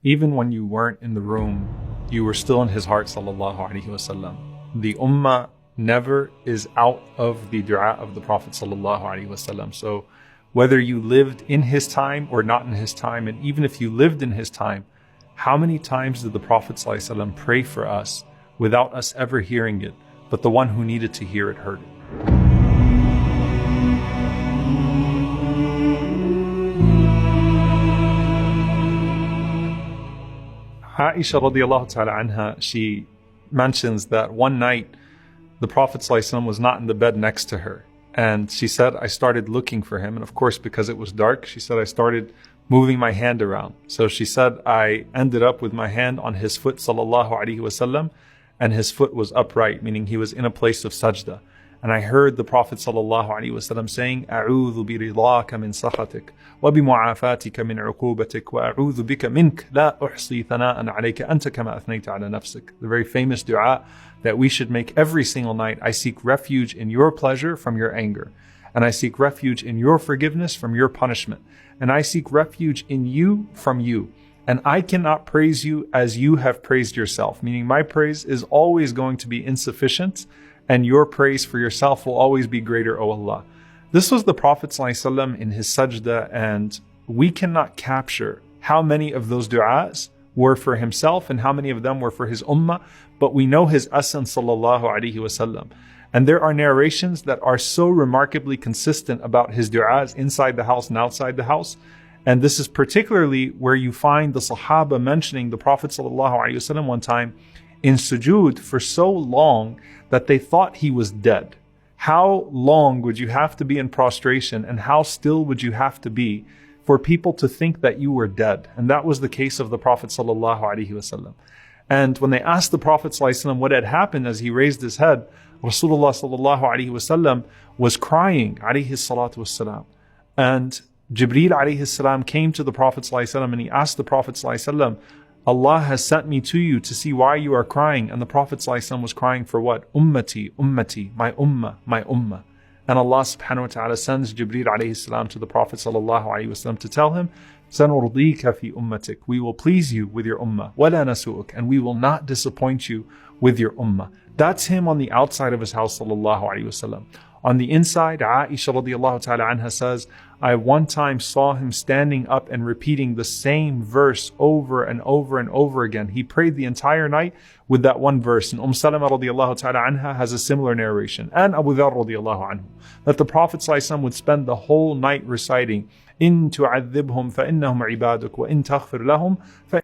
Even when you weren't in the room, you were still in his heart, sallallahu alaihi wasallam. The ummah never is out of the dua of the Prophet sallallahu alaihi wasallam. So whether you lived in his time or not in his time, and even if you lived in his time, how many times did the Prophet sallallahu alaihi wasallam pray for us without us ever hearing it, but the one who needed to hear it heard it? Aisha radiallahu ta'ala anha, she mentions that one night the Prophet ﷺ was not in the bed next to her. And she said, I started looking for him. And of course, because it was dark, she said, I started moving my hand around. So she said, I ended up with my hand on his foot, sallallahu alaihi wasallam, and his foot was upright, meaning he was in a place of sajda. And I heard the Prophet sallallahu alaihi wasallam saying, أعوذ برضاك من سخطك وبمعافاتك من عقوبتك وأعوذ بك منك لا أحصي ثناء عليك أنت كما أثنيت على نفسك. The very famous dua that we should make every single night. I seek refuge in your pleasure from your anger. And I seek refuge in your forgiveness from your punishment. And I seek refuge in you from you. And I cannot praise you as you have praised yourself. Meaning my praise is always going to be insufficient, and your praise for yourself will always be greater, O Allah. This was the Prophet ﷺ in his sajda, and we cannot capture how many of those du'as were for himself and how many of them were for his ummah, but we know his essence, sallallahu alaihi wasallam. And there are narrations that are so remarkably consistent about his du'as inside the house and outside the house. And this is particularly where you find the Sahaba mentioning the Prophet sallallahu alaihi wasallam one time in sujood for so long that they thought he was dead. How long would you have to be in prostration, and how still would you have to be for people to think that you were dead? And that was the case of the Prophet sallallahu alaihi wasallam. And when they asked the Prophet sallallahu alaihi wasallam what had happened as he raised his head, Rasulullah sallallahu alaihi wasallam was crying, alaihi salatu wassalam. And Jibreel alayhi salam came to the Prophet sallallahu alaihi wasallam and he asked the Prophet sallallahu alaihi wasallam, Allah has sent me to you to see why you are crying. And the Prophet ﷺ was crying for what? Ummati, ummati, my ummah, my ummah. And Allah subhanahu wa ta'ala sends Jibreel alayhi salam to the Prophet ﷺ to tell him, سَنُرْضِيكَ فِي أُمَّتِكَ, we will please you with your ummah. وَلَا نَسُؤُكَ, and we will not disappoint you with your ummah. That's him on the outside of his house, sallallahu alayhi wasallam. On the inside, Aisha radiallahu ta'ala anha says, I one time saw him standing up and repeating the same verse over and over and over again. He prayed the entire night with that one verse. And Salama radiallahu ta'ala anha has a similar narration. And Abu Dharr radiallahu anhu, that the Prophet ﷺ would spend the whole night reciting, إِن تُعَذِّبْهُمْ فَإِنَّهُمْ عِبَادُكَ وَإِن تَغْفِرْ لَهُمْ